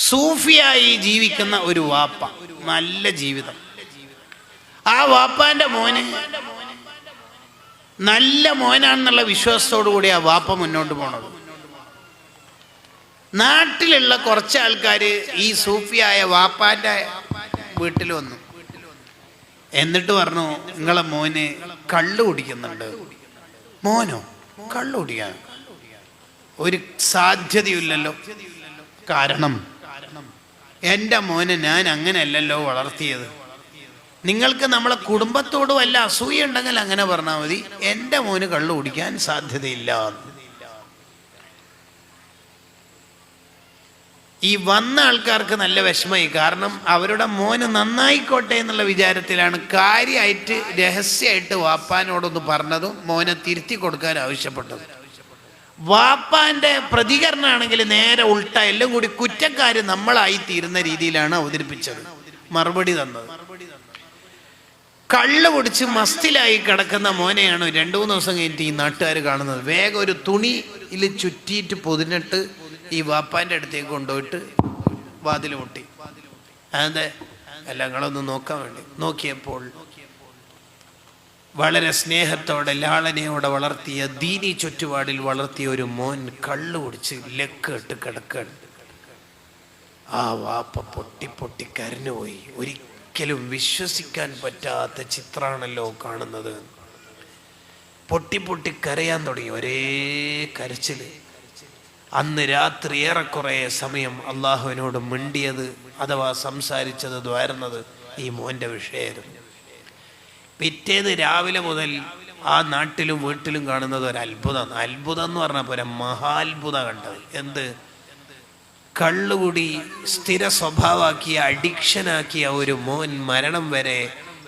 സൂഫിയായി ജീവിക്കുന്ന ഒരു വാപ്പ, നല്ല ജീവിതം. ആ വാപ്പാന്റെ മോന് നല്ല മോനാണെന്നുള്ള വിശ്വാസത്തോടു കൂടി ആ വാപ്പ മുന്നോട്ട് പോണത്. നാട്ടിലുള്ള കുറച്ച് ആൾക്കാർ ഈ സൂഫിയായ വാപ്പാന്റെ വീട്ടിൽ വന്നു. എന്നിട്ട് പറഞ്ഞു, നിങ്ങളെ മോന് കള്ളു കുടിക്കുന്നുണ്ട്. മോനോ കള്ളു കുടിക്കാൻ ഒരു സാധ്യതയില്ലല്ലോ. കാരണം എൻ്റെ മോനെ ഞാൻ അങ്ങനെയല്ലല്ലോ വളർത്തിയത്. നിങ്ങൾക്ക് നമ്മളെ കുടുംബത്തോട് വല്ല അസൂയ ഉണ്ടെങ്കിൽ അങ്ങനെ പറഞ്ഞാൽ മതി. എൻ്റെ മോന് കള്ളു കുടിക്കാൻ സാധ്യതയില്ല. ഈ വന്ന ആൾക്കാർക്ക് നല്ല വിഷമമായി. കാരണം അവരുടെ മോന് നന്നായിക്കോട്ടെ എന്നുള്ള വിചാരത്തിലാണ് കാര്യമായിട്ട് രഹസ്യമായിട്ട് വാപ്പാനോടൊന്ന് പറഞ്ഞതും മോനെ തിരുത്തി കൊടുക്കാൻ ആവശ്യപ്പെട്ടത്. വാപ്പാന്റെ പ്രതികരണമാണെങ്കിൽ നേരെ ഉൾട്ട, എല്ലാം കൂടി കുറ്റക്കാർ നമ്മളായി തീരുന്ന രീതിയിലാണ് അവതരിപ്പിച്ചത്. മറുപടി തന്നത്, കള്ള് കുടിച്ച് മസ്തിലായി കിടക്കുന്ന മോനെയാണ് 2-3 ദിവസം കഴിഞ്ഞിട്ട് ഈ നാട്ടുകാർ കാണുന്നത്. വേഗം ഒരു തുണിയിൽ ചുറ്റിയിട്ട് പൊതിഞ്ഞിട്ട് ഈ വാപ്പാന്റെ അടുത്തേക്ക് കൊണ്ടുപോയിട്ട് വാതിൽ മുട്ടി. അതെ അല്ല, നിങ്ങളൊന്ന് നോക്കാൻ വേണ്ടി നോക്കിയപ്പോൾ വളരെ സ്നേഹത്തോടെ ലാളനയോടെ വളർത്തിയ ദീനി ചുറ്റുപാടിൽ വളർത്തിയ ഒരു മോൻ കള്ളു കുടിച്ച് ലക്കിട്ട് കിടക്കാണ്. ആ വാപ്പ പൊട്ടി പൊട്ടി കരഞ്ഞുപോയി. ഒരിക്കലും വിശ്വസിക്കാൻ പറ്റാത്ത ചിത്രാണല്ലോ കാണുന്നത്. പൊട്ടി പൊട്ടി കരയാൻ തുടങ്ങി, ഒരേ കരച്ചില്. അന്ന് രാത്രി ഏറെക്കുറെ സമയം അള്ളാഹുവിനോട് മിണ്ടിയത് അഥവാ സംസാരിച്ചത്, ദ്വാരുന്നത് ഈ മോൻ്റെ വിഷയമായിരുന്നു. പിറ്റേന്ന് രാവിലെ മുതൽ ആ നാട്ടിലും വീട്ടിലും കാണുന്നത് ഒരു അത്ഭുതം. അത്ഭുതം എന്ന് പറഞ്ഞാൽ പോലെ മഹാത്ഭുതം കണ്ടത്. എന്ത്? കള്ളുകൂടി സ്ഥിര സ്വഭാവമാക്കിയ, അഡിക്ഷനാക്കിയ ഒരു മോൻ മരണം വരെ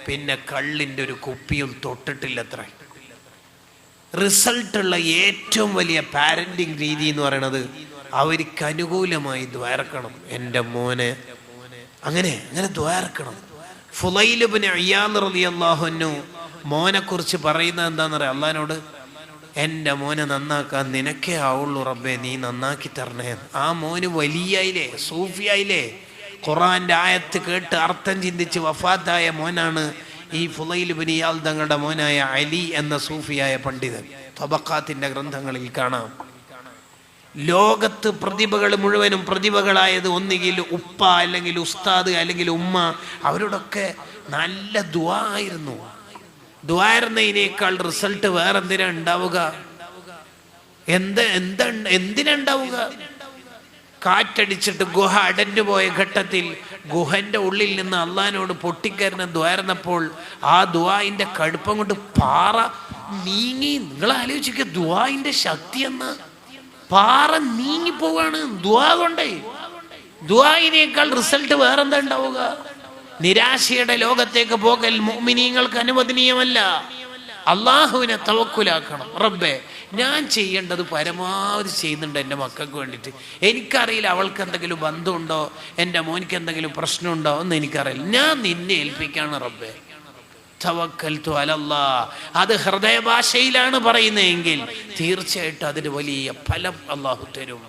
പിന്നെ കള്ളിൻ്റെ ഒരു കുപ്പിയും തൊട്ടിട്ടില്ലത്ര. റിസൾട്ടുള്ള ഏറ്റവും വലിയ പാരന്റിങ് രീതി എന്ന് പറയുന്നത് അവർക്ക് അനുകൂലമായി ദ്വാരക്കണം. എൻ്റെ മോനെ അങ്ങനെ ദ്വാരക്കണം. ഫുളൈൽ ഇബ്നു ഇയാദ് റളിയല്ലാഹു അൻഹു മോനെ കുറിച്ച് പറയുന്നത് എന്താണെന്ന് പറയാം അള്ളാഹിനോട്, എൻ്റെ മോനെ നന്നാക്കാൻ നിനക്കേ ആവുള്ളൂ റബ്ബേ, നീ നന്നാക്കി തരണേ. ആ മോന് വലിയായില്ലേ, സൂഫിയായില്ലേ, ഖുർആന്റെ ആയത്ത് കേട്ട് അർത്ഥം ചിന്തിച്ച് വഫാത്തായ മോനാണ് ഈ ഫുളൈൽ ഇബ്നു ഇയാദ് തങ്ങളുടെ മോനായ അലി എന്ന സൂഫിയായ പണ്ഡിതൻ. തബഖാത്തിന്റെ ഗ്രന്ഥങ്ങളിൽ കാണാം. ലോകത്ത് പ്രതിഭകൾ മുഴുവനും പ്രതിഭകളായത് ഒന്നുകിൽ ഉപ്പ, അല്ലെങ്കിൽ ഉസ്താദ്, അല്ലെങ്കിൽ ഉമ്മ. അവരോടൊക്കെ നല്ല ദുആ ആയിരുന്നു. ദുആയിരുന്നതിനേക്കാൾ റിസൾട്ട് വേറെന്തിനാ ഉണ്ടാവുക? എന്തിനാ ഉണ്ടാവുക? കാറ്റടിച്ചിട്ട് ഗുഹ അടഞ്ഞു പോയ ഘട്ടത്തിൽ ഗുഹന്റെ ഉള്ളിൽ നിന്ന് അള്ളാഹിനോട് പൊട്ടിക്കരഞ്ഞ ദ്വാരുന്നപ്പോൾ ആ ദുആഇന്റെ കടുപ്പം കൊണ്ട് പാറ നീങ്ങി. നിങ്ങൾ ആലോചിക്കുക, ദുആഇന്റെ ശക്തി എന്ന പാറ നീങ്ങിപ്പോവാണ് ദുആ കൊണ്ടേ. ദുആഇനേക്കാൾ റിസൾട്ട് വേറെന്താ ഉണ്ടാവുക? നിരാശയുടെ ലോകത്തേക്ക് പോകൽ മുഅ്മിനീങ്ങൾക്ക് അനുവദനീയമല്ല. അള്ളാഹുവിനെ തവക്കുലാക്കണം. റബ്ബേ, ഞാൻ ചെയ്യേണ്ടത് പരമാവധി ചെയ്യുന്നുണ്ട് എൻ്റെ മക്കൾക്ക് വേണ്ടിയിട്ട്. എനിക്കറിയില്ല അവൾക്ക് എന്തെങ്കിലും ബന്ധമുണ്ടോ, എൻ്റെ മോനിക്ക് എന്തെങ്കിലും പ്രശ്നമുണ്ടോ എന്ന് എനിക്കറിയില്ല. ഞാൻ നിന്നെ ഏൽപ്പിക്കാണ് റബ്ബേ. തവക്കൽതു അലല്ലാഹ്. അത് ഹൃദയഭാഷയിലാണ് പറയുന്നതെങ്കിൽ തീർച്ചയായിട്ടും അതിന് വലിയ ഫലം അള്ളാഹു തരും.